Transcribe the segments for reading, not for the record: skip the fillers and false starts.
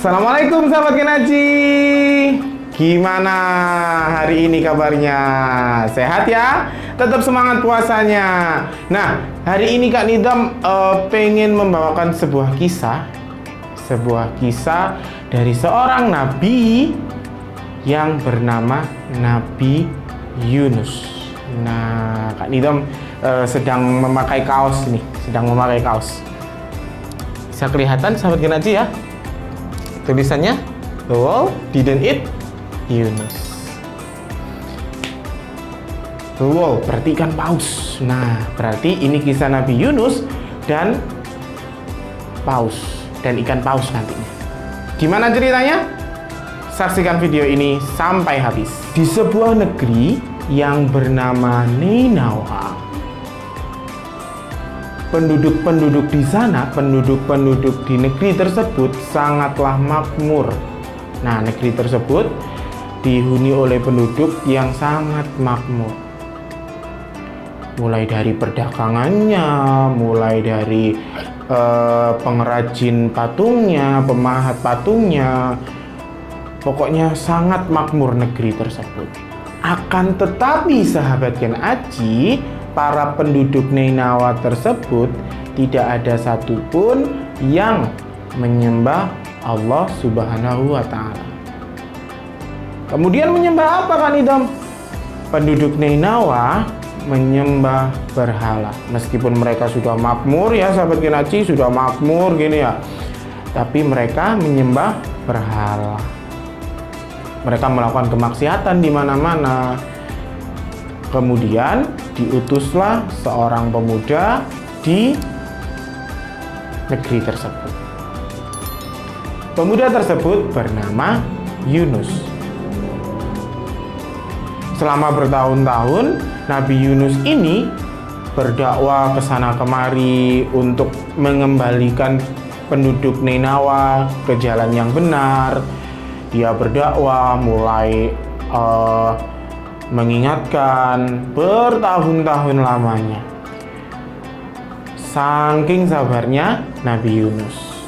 Assalamualaikum sahabat Genaji. Gimana hari ini kabarnya? Sehat ya? Tetap semangat puasanya. Nah, hari ini Kak Nidam pengen membawakan sebuah kisah dari seorang nabi yang bernama Nabi Yunus. Nah, Kak Nidam sedang memakai kaos nih, Bisa kelihatan sahabat Genaji ya? Tulisannya, "The world didn't eat Yunus." The world berarti ikan paus. Nah, berarti ini kisah Nabi Yunus dan paus dan ikan paus nantinya. Gimana ceritanya? Saksikan video ini sampai habis. Di sebuah negeri yang bernama Ninawa, penduduk di sana, penduduk di negeri tersebut sangatlah makmur. Nah, negeri tersebut dihuni oleh penduduk yang sangat makmur. Mulai dari perdagangannya, mulai dari pengrajin patungnya, pemahat patungnya, pokoknya sangat makmur negeri tersebut. Akan tetapi sahabat Gen Aji, para penduduk Ninawa tersebut tidak ada satupun yang menyembah Allah Subhanahu wa Ta'ala. Kemudian menyembah apa kan Idam? Penduduk Ninawa menyembah berhala. Meskipun mereka sudah makmur ya sahabat Genaji, sudah makmur gini ya, tapi mereka menyembah berhala. Mereka melakukan kemaksiatan di mana-mana. Kemudian diutuslah seorang pemuda di negeri tersebut. Pemuda tersebut bernama Yunus. Selama bertahun-tahun, Nabi Yunus ini berdakwah ke sana kemari untuk mengembalikan penduduk Ninawa ke jalan yang benar. Dia berdakwah mulai mengingatkan bertahun-tahun lamanya. Saking sabarnya Nabi Yunus.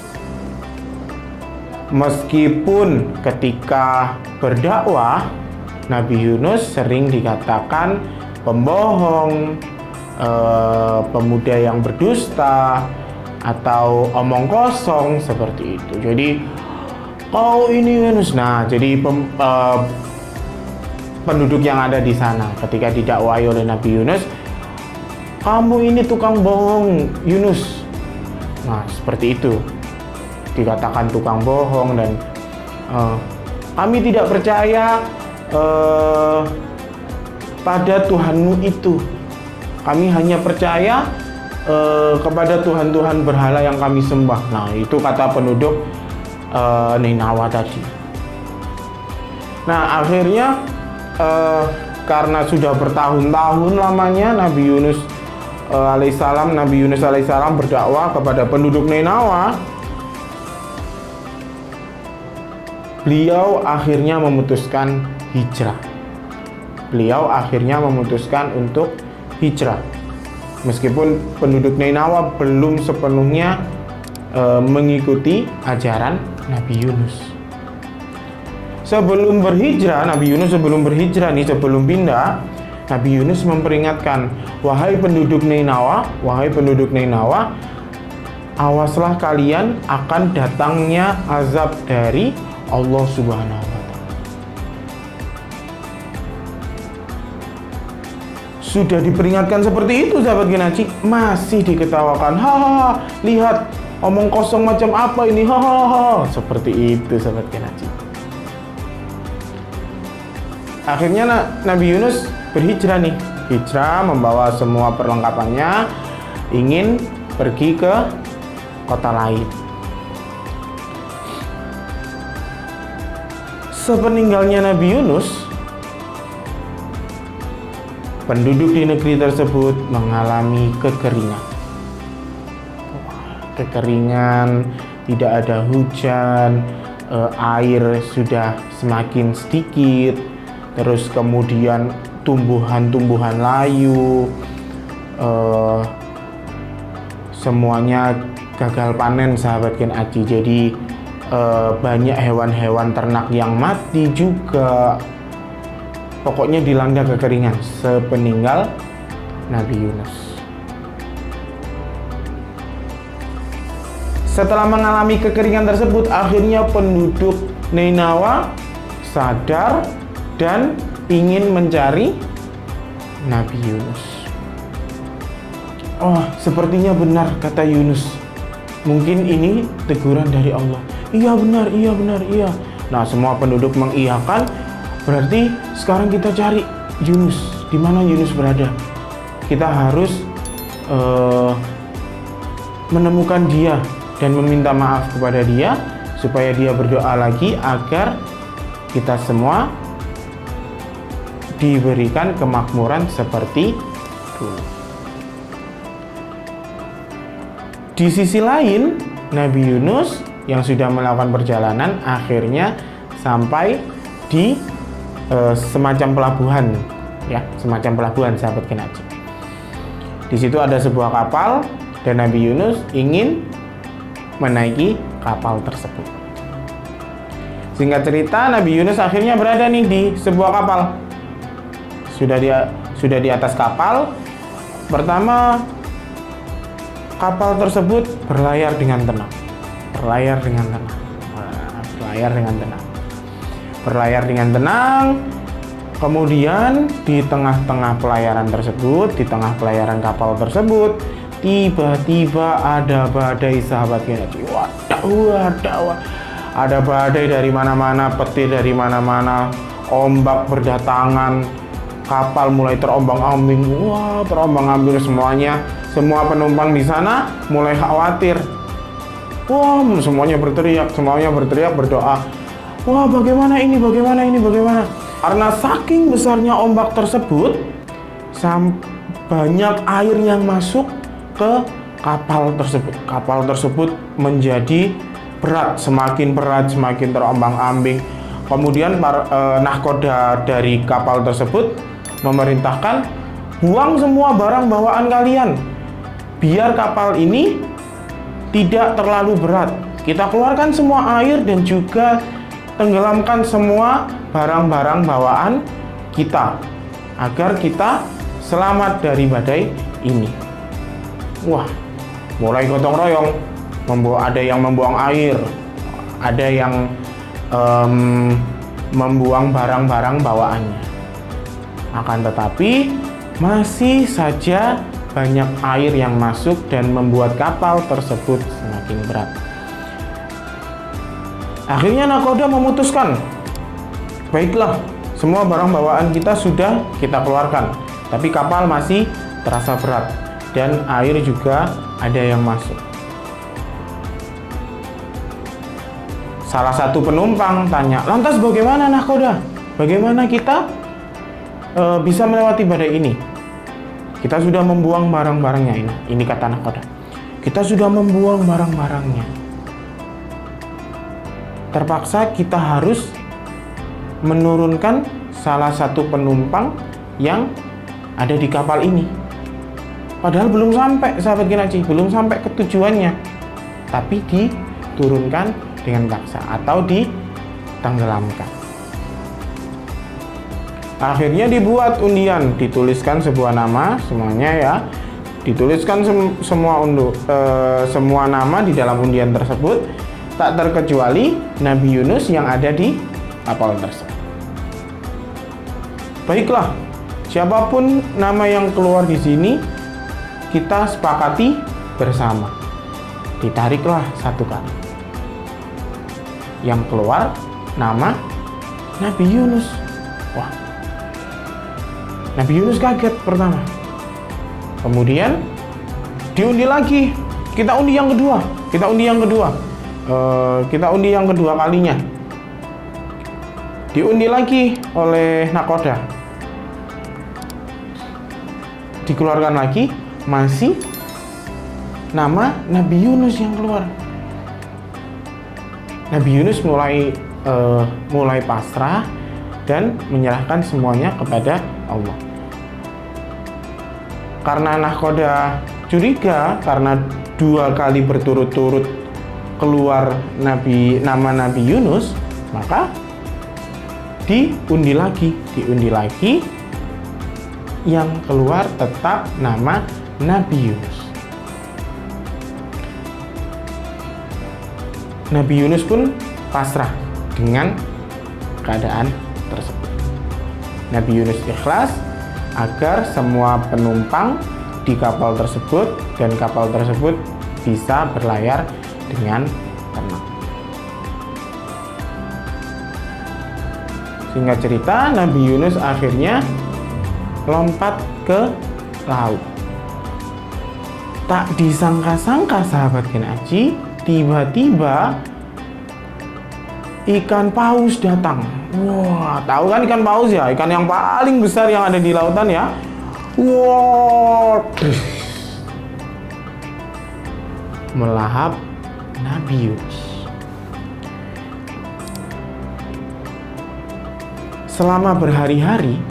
Meskipun ketika berdakwah, Nabi Yunus sering dikatakan pembohong, pemuda yang berdusta, atau omong kosong seperti itu. Jadi, kau ini Yunus. Nah, jadi penduduk yang ada di sana ketika didakwahi oleh Nabi Yunus, kamu ini tukang bohong Yunus. Nah, seperti itu dikatakan tukang bohong dan kami tidak percaya pada Tuhanmu itu. Kami hanya percaya kepada Tuhan-Tuhan berhala yang kami sembah. Nah, itu kata penduduk Ninawa tadi. Nah, akhirnya karena sudah bertahun-tahun lamanya Nabi Yunus alaihissalam berdakwah kepada penduduk Ninawa, beliau akhirnya memutuskan hijrah. Beliau akhirnya memutuskan untuk hijrah. Meskipun penduduk Ninawa belum sepenuhnya mengikuti ajaran Nabi Yunus. Sebelum berhijrah, sebelum pindah, Nabi Yunus memperingatkan, wahai penduduk Ninawa, awaslah kalian akan datangnya azab dari Allah Subhanahu wa Ta'ala. Sudah diperingatkan seperti itu sahabat Genaji, masih diketawakan. Hahaha, lihat omong kosong macam apa ini, hahaha. Seperti itu sahabat Genaji. Akhirnya Nabi Yunus berhijrah nih. Hijrah membawa semua perlengkapannya, ingin pergi ke kota lain. Sepeninggalnya Nabi Yunus, penduduk di negeri tersebut mengalami kekeringan, tidak ada hujan, air sudah semakin sedikit. Terus kemudian tumbuhan-tumbuhan layu, semuanya gagal panen sahabat Gen Aji. Jadi banyak hewan-hewan ternak yang mati juga. Pokoknya dilanda kekeringan sepeninggal Nabi Yunus. Setelah mengalami kekeringan tersebut, akhirnya penduduk Ninawa sadar dan ingin mencari Nabi Yunus. Oh, sepertinya benar kata Yunus. Mungkin ini teguran dari Allah. Iya benar, iya benar, iya. Nah, semua penduduk mengiyakan. Berarti sekarang kita cari Yunus. Di mana Yunus berada? Kita harus menemukan dia dan meminta maaf kepada dia supaya dia berdoa lagi agar kita semua diberikan kemakmuran seperti dulu. Di sisi lain, Nabi Yunus yang sudah melakukan perjalanan akhirnya sampai di semacam pelabuhan, ya, semacam pelabuhan sahabat Genaji. Di situ ada sebuah kapal dan Nabi Yunus ingin menaiki kapal tersebut. Singkat cerita, Nabi Yunus akhirnya berada nih di sebuah kapal. Sudah di atas kapal. Pertama, kapal tersebut berlayar dengan tenang. Berlayar dengan tenang. Kemudian di tengah-tengah pelayaran tersebut, di tengah pelayaran kapal tersebut, tiba-tiba ada badai sahabat Genaji. Wadah. Ada badai dari mana-mana, petir dari mana-mana, ombak berdatangan, kapal mulai terombang-ambing. Wah, terombang-ambing semuanya. Semua penumpang di sana mulai khawatir. Wah, semuanya berteriak berdoa. Wah, bagaimana ini? Karena saking besarnya ombak tersebut, banyak air yang masuk ke kapal tersebut. Kapal tersebut menjadi berat, semakin terombang-ambing. Kemudian nahkoda dari kapal tersebut memerintahkan, buang semua barang bawaan kalian, biar kapal ini tidak terlalu berat. Kita keluarkan semua air dan juga tenggelamkan semua barang-barang bawaan kita agar kita selamat dari badai ini. Wah, mulai gotong royong, ada yang membuang air, ada yang membuang barang-barang bawaannya. Akan tetapi masih saja banyak air yang masuk dan membuat kapal tersebut semakin berat. Akhirnya nahkoda memutuskan, baiklah, semua barang bawaan kita sudah kita keluarkan, tapi kapal masih terasa berat dan air juga ada yang masuk. Salah satu penumpang tanya, lantas bagaimana nahkoda? Bagaimana kita bisa melewati badai ini? Kita sudah membuang barang-barangnya ini. Ini kata nahkoda. Kita sudah membuang barang-barangnya. Terpaksa kita harus menurunkan salah satu penumpang yang ada di kapal ini. Padahal belum sampai, sahabat Genaji, belum sampai ke tujuannya. Tapi diturunkan dengan paksa atau ditenggelamkan. Akhirnya dibuat undian, dituliskan sebuah nama semuanya ya. Dituliskan semua nama di dalam undian tersebut, tak terkecuali Nabi Yunus yang ada di kapal tersebut. Baiklah, siapapun nama yang keluar di sini, kita sepakati bersama. Ditariklah satu kali. Yang keluar nama Nabi Yunus. Wah, Nabi Yunus kaget pertama. Kemudian diundi lagi. Kita undi yang kedua. Kita undi yang kedua kalinya. Diundi lagi oleh nahkoda. Dikeluarkan lagi, masih nama Nabi Yunus yang keluar. Nabi Yunus mulai pasrah dan menyerahkan semuanya kepada Allah. Karena nahkoda curiga karena 2 kali berturut-turut keluar nama Nabi Yunus, maka diundi lagi, yang keluar tetap nama Nabi Yunus. Nabi Yunus pun pasrah dengan keadaan tersebut. Nabi Yunus ikhlas agar semua penumpang di kapal tersebut dan kapal tersebut bisa berlayar dengan tenang. Singkat cerita, Nabi Yunus akhirnya lompat ke laut. Tak disangka-sangka sahabat Genaji, tiba-tiba ikan paus datang. Wah, tahu kan ikan paus ya? Ikan yang paling besar yang ada di lautan ya. Wah, melahap Nabi Yunus. Selama berhari-hari,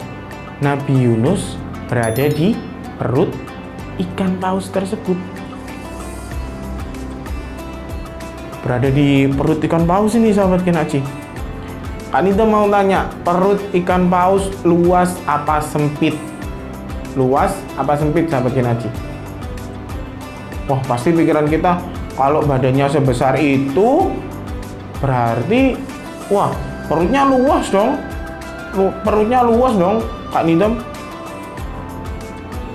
Nabi Yunus berada di perut ikan paus tersebut. Berada di perut ikan paus ini sahabat Genaji. Kan itu mau tanya, perut ikan paus luas apa sempit? Luas apa sempit sahabat Genaji? Wah, pasti pikiran kita, kalau badannya sebesar itu berarti wah, perutnya luas dong. Perutnya luas dong, Kak Nidam.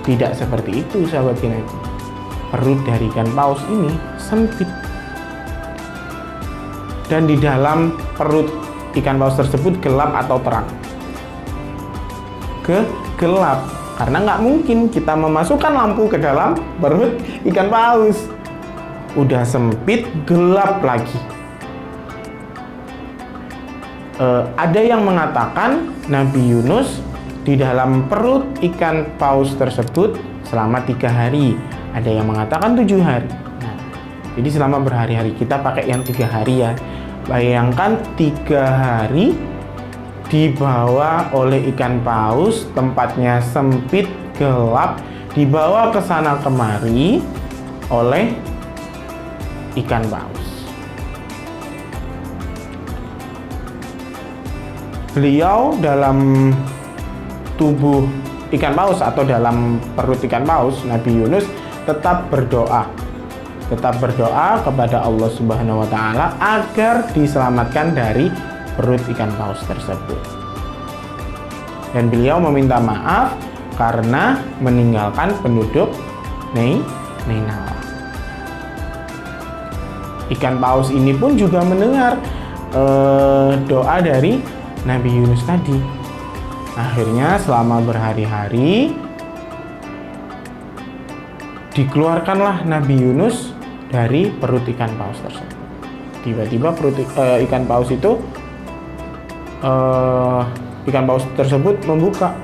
Tidak seperti itu sahabat Genaji. Perut dari ikan paus ini sempit. Dan di dalam perut ikan paus tersebut gelap atau terang? Gelap, karena nggak mungkin kita memasukkan lampu ke dalam perut ikan paus. Udah sempit, gelap lagi. Ada yang mengatakan Nabi Yunus di dalam perut ikan paus tersebut selama 3 hari. Ada yang mengatakan 7 hari. Nah, jadi selama berhari-hari, kita pakai yang 3 hari ya. Bayangkan 3 hari dibawa oleh ikan paus, tempatnya sempit, gelap, dibawa ke sana kemari oleh ikan paus. Beliau dalam tubuh ikan paus atau dalam perut ikan paus, Nabi Yunus tetap berdoa kepada Allah Subhanahu wa Ta'ala agar diselamatkan dari perut ikan paus tersebut. Dan beliau meminta maaf karena meninggalkan penduduk Nainawa. Ikan paus ini pun juga mendengar doa dari Nabi Yunus tadi. Akhirnya selama berhari-hari dikeluarkanlah Nabi Yunus dari perut ikan paus tersebut. Tiba-tiba perut ikan paus itu ikan paus tersebut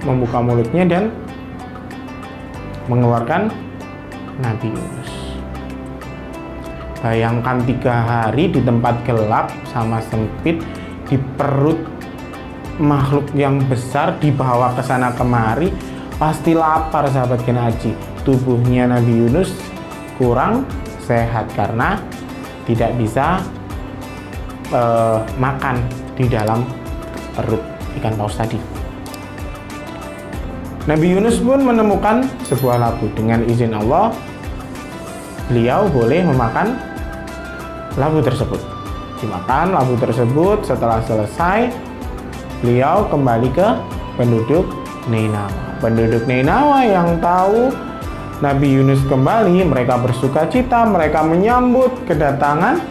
membuka mulutnya dan mengeluarkan Nabi Yunus. Bayangkan 3 hari di tempat gelap sama sempit, di perut makhluk yang besar, dibawa ke sana kemari, pasti lapar sahabat Genaji. Tubuhnya Nabi Yunus kurang sehat karena tidak bisa makan di dalam perut ikan paus tadi. Nabi Yunus pun menemukan sebuah labu. Dengan izin Allah, beliau boleh memakan labu tersebut. Dimakan labu tersebut. Setelah selesai, beliau kembali ke penduduk Nainawa. Penduduk Nainawa yang tahu Nabi Yunus kembali, mereka bersuka cita, mereka menyambut kedatangan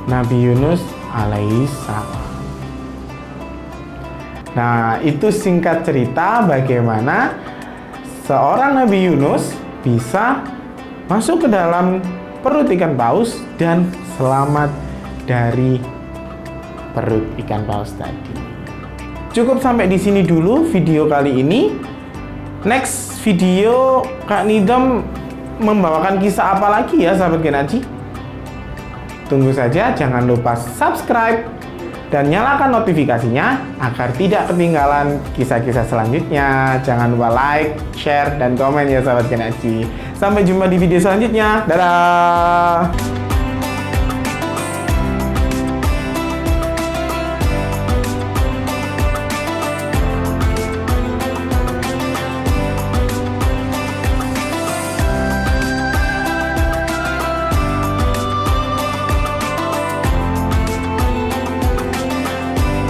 Nabi Yunus alaihissalam. Nah, itu singkat cerita bagaimana seorang Nabi Yunus bisa masuk ke dalam perut ikan paus dan selamat dari perut ikan paus tadi. Cukup sampai di sini dulu video kali ini. Next video Kak Nidam membawakan kisah apa lagi ya sahabat Genaji? Tunggu saja, jangan lupa subscribe dan nyalakan notifikasinya agar tidak ketinggalan kisah-kisah selanjutnya. Jangan lupa like, share, dan komen ya sahabat Genaji. Sampai jumpa di video selanjutnya. Dadah!